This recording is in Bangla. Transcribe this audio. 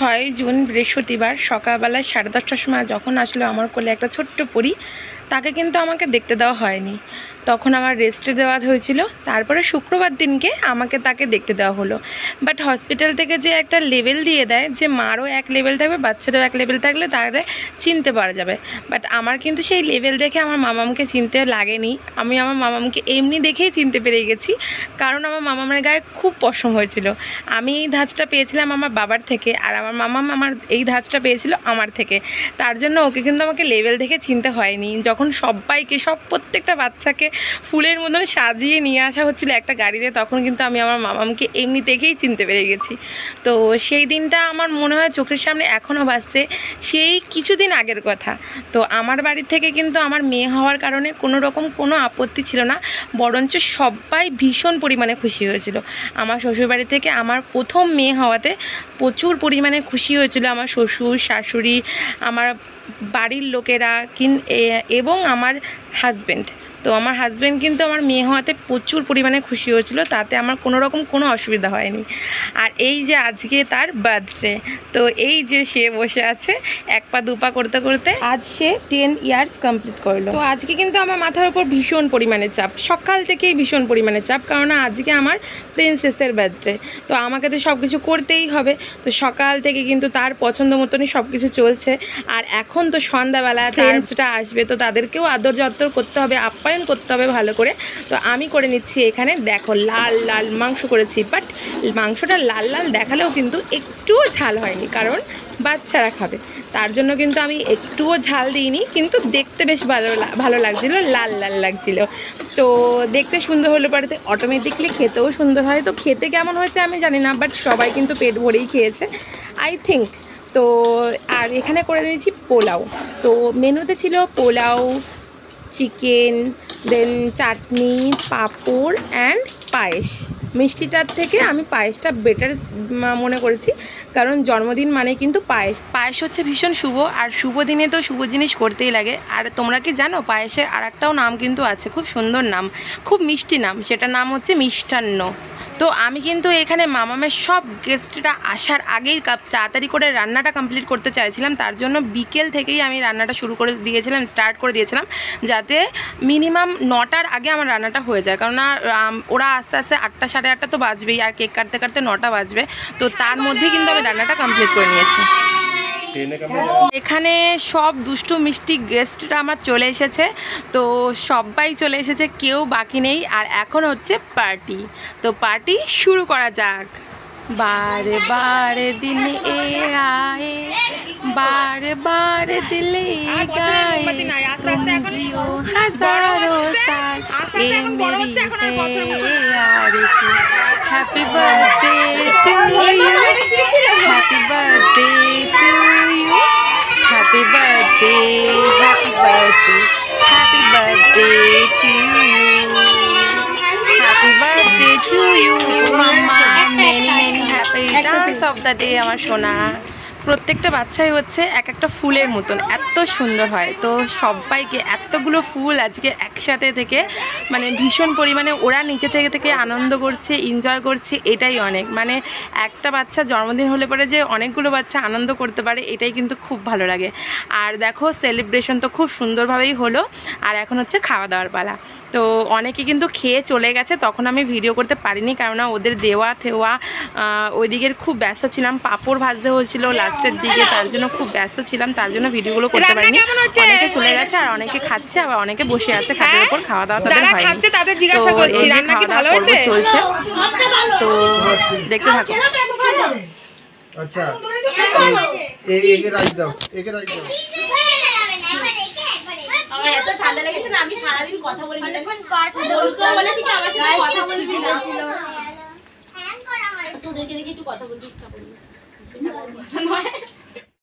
6 জুন বৃহস্পতিবার সকালবেলায় 10:30টার সময় যখন আসলো আমার কোলে একটা ছোট্ট পরী, তাকে কিন্তু আমাকে দেখতে দেওয়া হয়নি। তখন আমার রেস্টে দেওয়া হয়েছিল। তারপরে শুক্রবার দিনকে আমাকে তাকে দেখতে দেওয়া হলো। বাট হসপিটাল থেকে যে একটা লেভেল দিয়ে দেয় যে মারও এক লেভেল থাকবে, বাচ্চারও এক লেভেল থাকলে তাহলে চিনতে পারা যাবে। বাট আমার কিন্তু সেই লেভেল দেখে আমার মামামকে চিনতে লাগেনি। আমি আমার মামামকে এমনি দেখেই চিনতে পেরে গেছি, কারণ আমার মামামের গায়ে খুব পশম হয়েছিল। আমি এই ধাঁচটা পেয়েছিলাম আমার বাবার থেকে, আর আমার মামাম আমার এই ধাঁচটা পেয়েছিল আমার থেকে। তার জন্য ওকে কিন্তু আমাকে লেভেল দেখে চিনতে হয়নি। যখন সবাইকে প্রত্যেকটা বাচ্চাকে ফুলের মতন সাজিয়ে নিয়ে আসা হচ্ছিল একটা গাড়িতে, তখন কিন্তু আমি আমার মামামকে এমনি দেখেই চিনতে পেরে গেছি। তো সেই দিনটা আমার মনে হয় চোখের সামনে এখনও ভাসছে, সেই কিছুদিন আগের কথা। তো আমার বাড়ি থেকে কিন্তু আমার মেয়ে হওয়ার কারণে কোনো রকম কোনো আপত্তি ছিল না, বরঞ্চ সবাই ভীষণ পরিমাণে খুশি হয়েছিল। আমার শ্বশুরবাড়ি থেকে আমার প্রথম মেয়ে হওয়াতে প্রচুর পরিমাণে খুশি হয়েছিল আমার শ্বশুর, শাশুড়ি, আমার বাড়ির লোকেরা এবং আমার হাজব্যান্ড। তো আমার হাজব্যান্ড কিন্তু আমার মেয়ে হওয়াতে প্রচুর পরিমাণে খুশি হয়েছিল, তাতে আমার কোনো রকম কোনো অসুবিধা হয়নি। আর এই যে আজকে তার বার্থডে, তো এই যে সে বসে আছে এক পা দুপা করতে করতে, আজ সে 10 ইয়ার্স কমপ্লিট করলো। তো আজকে কিন্তু আমার মাথার উপর ভীষণ পরিমাণে চাপ, সকাল থেকেই ভীষণ পরিমাণে চাপ, কারণ আজকে আমার প্রিন্সেসের বার্থডে। তো আমাকে তো সব কিছু করতেই হবে। তো সকাল থেকে কিন্তু তার পছন্দ মতনই সব কিছু চলছে। আর এখন তো সন্ধ্যাবেলা ফ্রেন্ডসরা আসবে, তো তাদেরকেও আদর যত্তর করতে হবে, আপ্যায়ন করতে হবে ভালো করে। তো আমি করে নিচ্ছি এখানে, দেখো লাল লাল মাংস করেছি। বাট মাংসটা লাল লাল দেখালেও কিন্তু একটুও ঝাল হয়নি, কারণ বাচ্চারা খাবে, তার জন্য কিন্তু আমি একটুও ঝাল দিইনি। কিন্তু দেখতে বেশ ভালো লাগছিলো, লাল লাল লাগছিল। তো দেখতে সুন্দর হলে পরে অটোমেটিকলি খেতেও সুন্দর হয়। তো খেতে কেমন হয়েছে আমি জানি না, বাট সবাই কিন্তু পেট ভরেই খেয়েছে আই থিঙ্ক। তো আর এখানে করে নিয়েছি পোলাও। তো মেনুতে ছিল pulao, chicken, then chutney, papad and payesh. মিষ্টিটার থেকে আমি পায়েসটা বেটার মনে করেছি, কারণ জন্মদিন মানে কিন্তু পায়েস হচ্ছে ভীষণ শুভ, আর শুভ দিনে তো শুভ জিনিস করতেই লাগে। আর তোমরা কি জানো পায়েসের আর একটাও নাম কিন্তু আছে, খুব সুন্দর নাম, খুব মিষ্টি নাম, সেটার নাম হচ্ছে মিষ্টান্ন। তো আমি কিন্তু এখানে মামামের সব গেস্টরা আসার আগেই তাড়াতাড়ি করে রান্নাটা কমপ্লিট করতে চাইছিলাম। তার জন্য বিকেল থেকেই আমি রান্নাটা স্টার্ট করে দিয়েছিলাম, যাতে মিনিমাম 9টার আগে আমার রান্নাটা হয়ে যায়। কারণ ওরা আস্তে আস্তে 8টা সাড়ে 8টা তো বাজবেই, আর কেক কাটতে কাটতে 9টা বাজবে। তো তার মধ্যেই কিন্তু আমি রান্নাটা কমপ্লিট করে নিয়েছি। এখানে সব দুষ্টু মিষ্টি গেস্টরা আমার চলে এসেছে। তো সবাই চলে এসেছে, কেউ বাকি নেই। আর এখন হচ্ছে পার্টি। তো পার্টি শুরু করা যাক। বারে বারে দিন এ আয়ে, বারে বারে দিলে গায়ে, তুম জিও হাজারো সাল, এ মেরি হে আরज़ू। Happy birthday to you, happy birthday to you, happy birthday, happy birthday, happy birthday to you, happy birthday to you mamma, many many happy returns of the day. আমার সোনা, প্রত্যেকটা বাচ্চাই হচ্ছে এক একটা ফুলের মতন, এত সুন্দর হয়। তো সবাইকে এতগুলো ফুল আজকে একসাথে থেকে মানে ভীষণ পরিমাণে ওরা নিচে থেকে আনন্দ করছে, এনজয় করছে, এটাই অনেক। মানে একটা বাচ্চা জন্মদিন হলে পরে যে অনেকগুলো বাচ্চা আনন্দ করতে পারে, এটাই কিন্তু খুব ভালো লাগে। আর দেখো সেলিব্রেশন তো খুব সুন্দরভাবেই হলো। আর এখন হচ্ছে খাওয়া দাওয়ার পালা। তো অনেকে কিন্তু খেয়ে চলে গেছে, তখন আমি ভিডিও করতে পারিনি, কারণ ওদের দেওয়া থেওয়া ওই দিকের খুব ব্যস্ত ছিলাম। পাঁপড় ভাজতে হয়েছিল লাস্টের দিকে, তার জন্য খুব ব্যস্ত ছিলাম, তার জন্য ভিডিওগুলো করতে পারিনি। অনেকে চলে গেছে, আর অনেকে খাচ্ছে, আবার অনেকে বসে আছে খাটের উপর, খাওয়া দাওয়া তাদের হয়নি। তো এই যে খাওয়া দাওয়া পর্ব চলছে, তো দেখতে থাকো। আচ্ছা একে রাইস দাও, একে রাইস দাও। আমার এত ঠান্ডা লেগেছে না, আমি সারাদিন কথা বলি না। বলেছি কি আমার সাথে কথা বলবি না ছিল। তোদেরকে দেখি একটু কথা বলতে ইচ্ছা করি। কথা নয়।